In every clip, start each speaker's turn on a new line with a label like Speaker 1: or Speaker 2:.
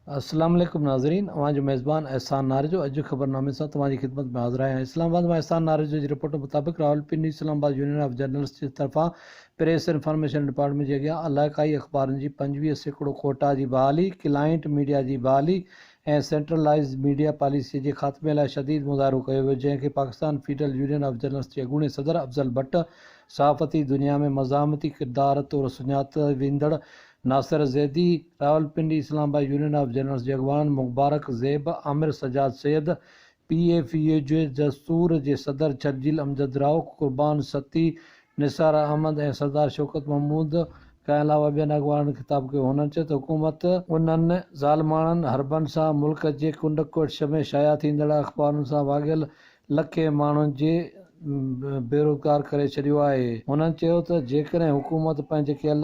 Speaker 1: अस्सलाम वालेकुम नाज़रीन, जो मेज़बान एहसान नारिजो अॼु ख़बरनामे सां तव्हांजी ख़िदमत में हाज़िर आहियां। इस्लामाबाद में एहसान नारिजो जी रिपोर्ट मुताबिक़ Rawalpindi Islamabad union of journalist जी तरफ़ां प्रेस इंफॉर्मेशन डिपार्टमेंट जे अॻियां अलाइक़ाई अख़बारनि जी 25% कोटा जी बहाली, क्लाइंट मीडिया जी बहाली ऐं सेंट्रलाइज़ मीडिया पॉलिसी जे ख़ात्मे लाइ शदीद मुज़ाहिरो कयो वियो, जंहिंखे पाकिस्तान फीडरल यूनियन ऑफ जर्नलिस्ट जे अॻूणे सदर अफ़ज़ल भट्ट, सहाफ़ती दुनिया में मज़ामती किरदार तौरु सुञातो वेंदड़ Nasir Zaidi, Rawalpindi Islamabad union of journalist जे अॻवान मुबारक ज़ैब, आमिर सजाद सैयद, PFU जे दस्तूर जे सदर शर्जील अमजद राव, क़ुर्बान सती, निसार अहमद ऐं सरदार शौकत महमूद खां अलावा ॿियनि अॻवाननि ख़िताब कयो। हुननि चयो त हुकूमत उन्हनि ज़ालिमाननि हरबनि सां मुल्क जे कुंड कुड़िश में शाया थींदड़ अख़बारुनि सां वाॻियल लखे माण्हुनि जे बेरोज़गार करे छॾियो आहे। हुननि चयो त जेकॾहिं हुकूमत पंहिंजे कयल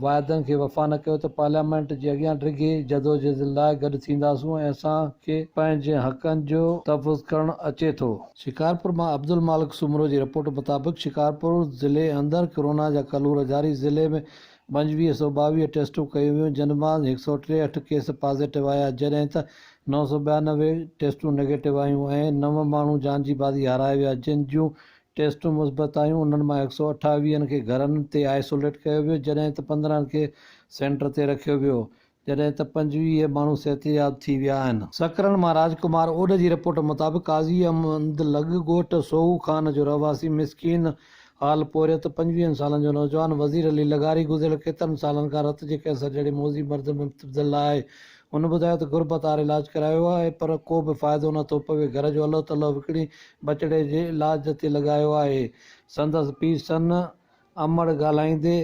Speaker 1: वाइदनि खे वफ़ा न कयो त पार्लियामेंट जे अॻियां डिघी जदोजहद लाइ गॾु थींदासूं ऐं असांखे पंहिंजे हक़नि जो तहफ़ुज़ करणु अचे थो। शिकारपुर मां अब्दुल मालिक सुमरो जी रिपोर्ट मुताबिक़ शिकारपुर ज़िले अंदरि कोरोना जा कलूर जारी। ज़िले में 2522 टेस्टूं कयूं वियूं, जिन मां 163 केस पॉज़िटिव आया, जॾहिं त 992 टेस्टूं नेगेटिव आयूं ऐं 9 माण्हू जान जी बाज़ी हाराए विया। जिन जूं टेस्टूं मुस्बत आयूं उन्हनि मां 128 खे घरनि ते आइसोलेट कयो वियो, जॾहिं त 15 खे सेंटर ते रखियो वियो, जॾहिं त 25 माण्हू सिहतयाब थी विया आहिनि। सकरन मां राजकुमार ओड जी रिपोर्ट मुताबिक़ काज़ी अहमद लग ॻोठ सोहू ख़ान जो रहवासी मिसकीन हाल पोरियत 25 सालनि जो नौजवान वज़ीर अली लगारी गुज़िरियल केतिरनि सालनि खां रत जे कैंसर जहिड़े मौज़ी मर्ज़ में मुब्तला आहे। हुन ॿुधायो त गुरबत वारो इलाज करायो आहे पर को बि फ़ाइदो नथो पवे। घर जो अलो तलो विकिणी बचड़े जे इलाज ते लॻायो आहे। संदसि पीउ सन अमड़ ॻाल्हाईंदे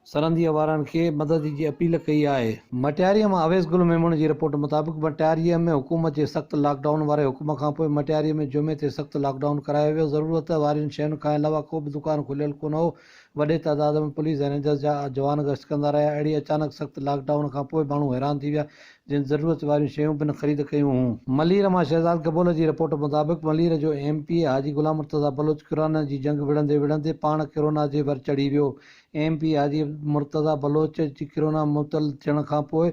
Speaker 1: सरंदीअ वारनि खे मदद जी अपील कई आहे। मटियारीअ मां अवेस गुल मेमून जी रिपोर्ट मुताबिक़ मटियारीअ में हुकूमत जे सख़्तु लॉकडाउन वारे हुकुम खां पोइ मटियारीअ में जुमे ते सख़्तु लॉकडाउन करायो वियो। ज़रूरत वारियुनि शयुनि खां अलावा को बि दुकान खुलियल कोन हो। वॾे तइदाद में पुलिस ऐं रेंजर्स जा जवान गश्त कंदा रहिया। अहिड़ी अचानक सख़्तु लॉकडाउन खां पोइ माण्हू हैरान थी विया, जिन ज़रूरत वारियूं शयूं बि न ख़रीद कयूं हुयूं। मलीर मां शहज़ाद कबूल जी रिपोर्ट मुताबिक़ मलीर जो MP हाजी गुलाम मुर्तज़ा बलोच कोरोना जी जंग विढ़ंदे विढ़ंदे पाण कोरोना जे भर चढ़ी वियो। MP हाजी मुर्तज़ा बलोच जी कोरोना मुबतल थियण खां पोइ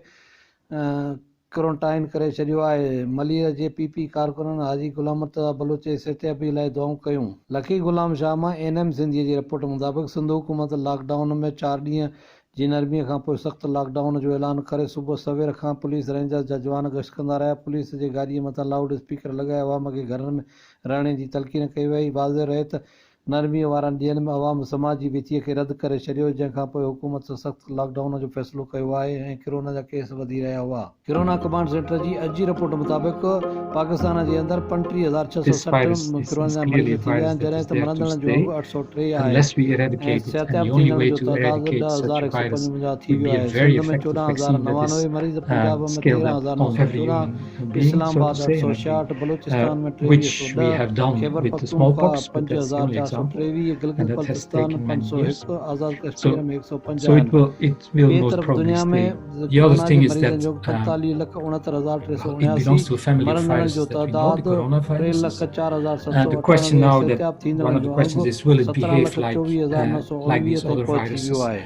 Speaker 1: क्वारंटाइन करे छॾियो आहे। मलीर जे PP कारकुननि हाजी गुलाम मुर्तज़ा बलोच जे सिहतयाबी लाइ दुआऊं कयूं। लकी गुलाम शाह मां NM सिंधीअ जी रिपोर्ट मुताबिक़ सिंध हुकूमत लॉकडाउन में 4 ॾींहं जी नरमीअ खां पोइ सख़्तु लॉकडाउन जो ऐलान करे सुबुह सवेर खां पुलिस रेंजर्स जा जवान गश्त कंदा रहिया। पुलिस जे गाॾीअ मथां लाउड स्पीकर लॻाए अवाम खे घरनि में रहण जी तलक़ीन कई वई। वाज़े रहे त नरमीअ वारनि ॾींहंनि में अवाम समाजी वितीअ खे रद्द करे छॾियो, जंहिंखां पोइ हुकूमत सख़्तु लॉकडाउन जो फ़ैसिलो कयो आहे ऐं कोरोना जा केस वधी रहिया हुआ। कोरोना कमांड सेंटर जी अॼु जी रिपोर्ट मुताबिक़ पाकिस्तान जे अंदरि 35,660 कोरोना जा मरीज़ थी विया आहिनि, जॾहिं त मरंदड़नि जो अंक 803 आहे ऐं सिहतयाब थींदड़नि जो तइदाद 10,155 थी वियो आहे। सिंध में 14,099 मरीज़, पंजाब में 13,914, इस्लामाबाद 866, बलूचिस्तान में 2310, खैबर पख्तूनख्वा 5,423, गिलगित बल्तिस्तान 501, आज़ाद कश्मीर में 105 आहिनि। ॿिए तरफ़ दुनिया में कोरोना जे मरीज़नि जो 45,69,379, मरंदड़नि जो तइदाद 3,04,798, सिहतयाब थींदड़नि जो अंक 17,24,919 ते पहुची वियो आहे।